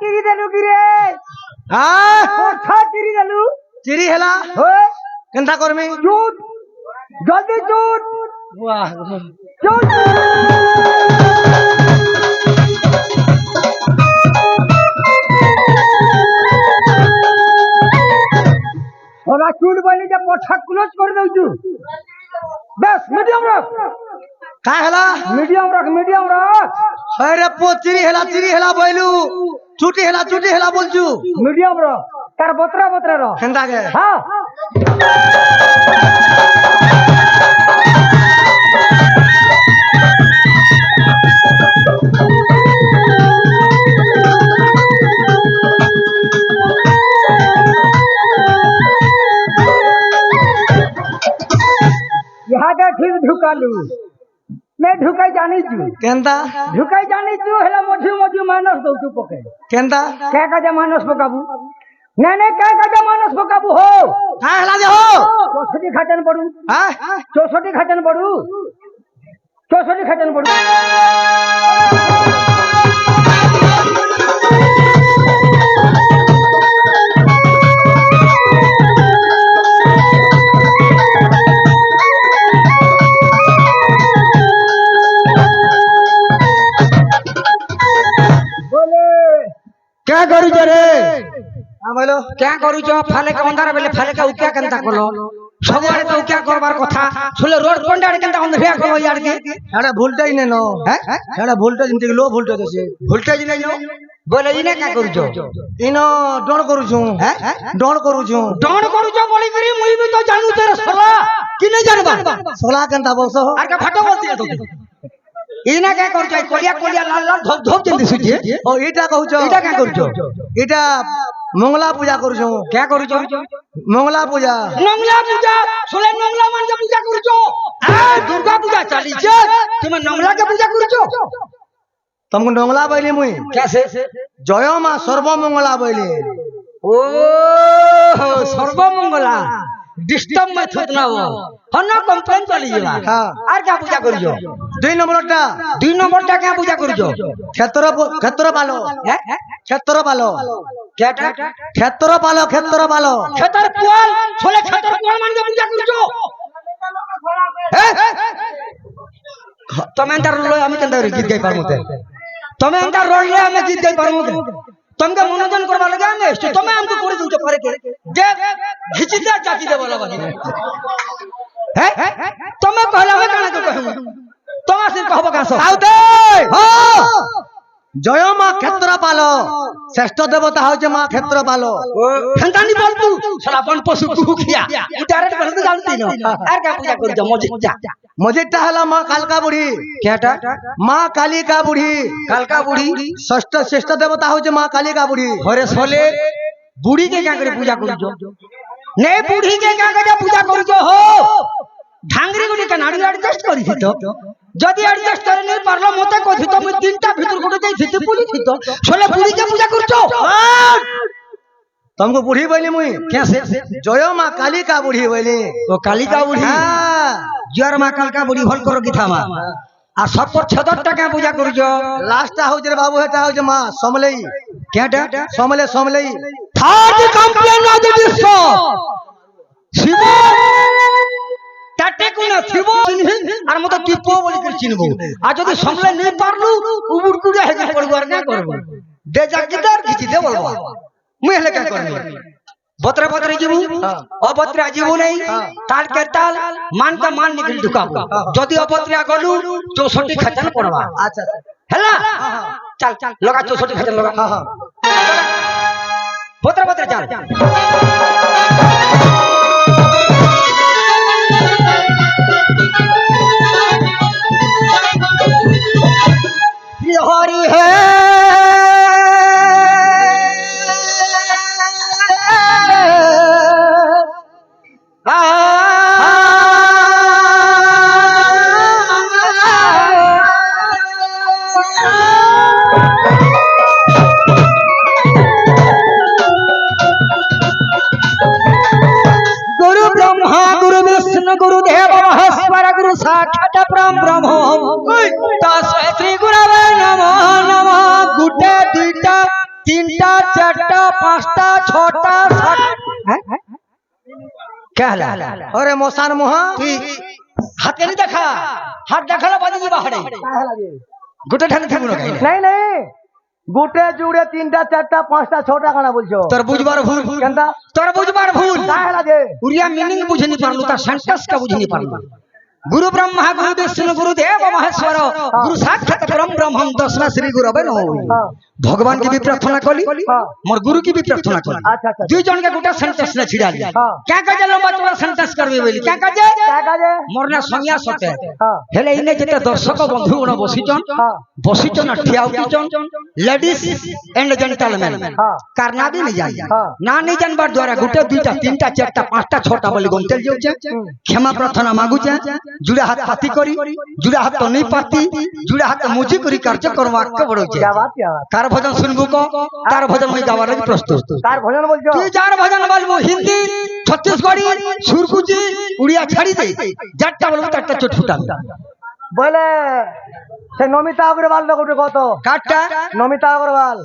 চিরি দেলু কি রে কোঠা চিরি দেলু চিরি হেলা ওই কেনতা করমি চুট জলদি চুট বাহ চুট ওরা চুট বলি যে কোঠা ক্লোজ করে দউছু বেশ মিডিয়াম রাখ কা হেলা মিডিয়াম রাখ আরে পো চিরি হেলা বইলু চুটি হেলা বলছু মিডিয়াম রাখ তার বতরা রাখ কেনতা গে হ্যাঁ यहाँ के ठीक ढुकालू मैं ढुकाई जानी छू কেনতা ढुकाई जानी छू हेला मझी मानस दो तू पके কেনতা क्या का मानस पकाबू नहीं क्या का मानस पकाबू हो কা হেলা যে হো 64 खाटन पड़ू হ্যাঁ 64 खाटन पड़ू 64 खाटन पड़ू क्या करूछ रे हां बोलो क्या करूछ फाले के अंधार बेले फाले के उक्या केनता कलो सबआड़े तो उक्या करबार कथा सुले रोड पंडाड़ केनता अंधरिया कलो यार के एड़ा वोल्टेज ने नो हैं एड़ा वोल्टेज इंटे लो वोल्टेज আছে वोल्टेज নাই नो बोले इने क्या करूछ इनो डोण करूछु हैं डोण करूछु बोली करी मुई भी तो जानू तेरे सोला कि नहीं जानबा सोला केनता बोलसो आर का फटो बोलती है तो इना क्या करूछ कोलिया लाल धोप धोप जल्दी सुझे ओ इटा कहूछ इटा क्या करूछ इटा मंगला पूजा करूछु क्या करूछ मंगला पूजा सुले नंगला मान के पूजा करूछ आ दुर्गा पूजा चली छे तुम नंगला के पूजा करूछ तुमको नंगला बोली मुई कैसे जय मां सर्वमंगला बोली ओ सर्वमंगला डिस्टर्ब मत छुटना वो हन्ना कंप्लेन चली जेबा हां आर क्या पूजा करूछ 2 नंबरटा क्या पूजा करूछ क्षेत्र पालो हैं क्षेत्र पालो केटा क्षेत्र पालो क्षेत्र पुआल छोले क्षेत्र पुआल मान के पूजा करूछ तमे अंदर लो আমি কেন গীত গাই পারমু তে तमे अंदर रोले আমি গীত গাই পারমু তে तुमके मनोरंजन करबा लगे हम एस्ट तमे हमको कोड़ी दूच पारे के जे घिची दे चाची दे बोला बनी है तमे कहला हो काना के कहू तमा से कहबो कासो आउ दे हो जय मां क्षेत्र पालो श्रेष्ठ देवता हो जे मां क्षेत्र पालो खंतानी बोल तू साला बन पशु कुखिया तू डायरेक्ट कहत जानती न आर का पूजा कर जा मजिटा हला मां कालका बुढ़ी केटा मां कालिका बुढ़ी षष्ठ श्रेष्ठ देवता हो जे मां कालिका बुढ़ी अरे सोले बूढ़ी के क्या करे पूजा करू जो ने बूढ़ी के क्या करे पूजा करू जो हो ढांगरी गुडी के नाड़ी एडजस्ट करी थी तो जदी एडजस्ट करे नहीं पारलो मते कथि तो मैं तीनटा भीतर गुडी जाई थी पुली थी तो सोले बूढ़ी के पूजा करू जो तुमको बुढ़ी बोली मुई कैसे जय मां कालिका बुढ़ी बोली तो कालिका बुढ़ी हां जर मां कालिका बुढ़ी भल करो की था मां आ सब पर 76 टका पूजा करू जो लास्ट हो जे बाबू हेटा हो जे मां समलई केटा Samalei third complain of the disco Shiva टाटे कोना शिव আর মত টিপো বলি করে চিনবো আর যদি সমলে নেই পারলু উবুড় কুড়ে হেগে পড়বো আর না করব দে জাগিদার কিছু দে বলবো মুই হেলে কা করবি बतरे जीवू अबतरा जीवू नहीं ताल के ताल मान का मान निकल ढुकाबो जदी अबतरा गलू 64 खतन पड़वा अच्छा हला चल लगा 64 खतन लगा हां हां बतरे चल हरि है साक्षात ब्रह्म तस्मै श्री गुरवे नमः नमः गुटे दुईटा তিনটা চারটা পাঁচটা ছটা সাত কে হলা ওরে মশান মহা তুই হাত কেন দেখা হাত দেখালে বাজে যাবা হাড়ে গোটে ঠানে থাকবো না কাইলে নাই নাই গোটে জুড়ে তিনটা চারটা পাঁচটা ছটা খানা বলছো তোর বুঝবার ভুল কেনটা তোর বুঝবার ভুল কাহে লাগে উড়িয়া মিনিং বুঝিনি পারলু তার সেন্টেন্স কা বুঝিনি পারলু গুরু ব্রহ্মা গুরু বিষ্ণু গুরু দেব মহেশ্বর গুরু সাক্ষাৎ পরম ব্রহ্মম দর্শন শ্রী গুরু হবে ভগবান কি भी प्रार्थना कली मोर गुरु की भी प्रार्थना कली अच्छा अच्छा दुई जन के गोटा सेंटेंस ने छिड़ा ली क्या कहे लंबा चौड़ा सेंटेंस करबे बोली क्या कहे क्या काजे मोर ना संज्ञा सते हाँ हेले इने जेते दर्शक बंधु गुण बसिचन ठिया उठिचन लेडीज एंड जेंटलमैन हाँ करना भी नहीं जान हाँ ना नहीं जानबार द्वारा गोटे दुईटा तीनटा चारटा पांचटा छटा बोली गंतेल जाउचे क्षमा प्रार्थना मागुचे जुड़ा हाथ पाती करी जुड़ा हाथ तो नहीं पाती जुड़ा हाथ मुजी करी कार्य करवा के बड़ोचे क्या बात तार भजन सुनबो को तार भजन मैं गावार लागि प्रस्तुत तार भजन बोलছো তুই যার ভজন বলবো হিন্দি ছত্তিশগড়ি সুরকুচি উড়িয়া ছাড়ি দে যারটা বলবো তারটা চোট ফুটাবি বলে সে নমিতা অগ্রওয়াল লোক কত কাটটা নমিতা অগ্রওয়াল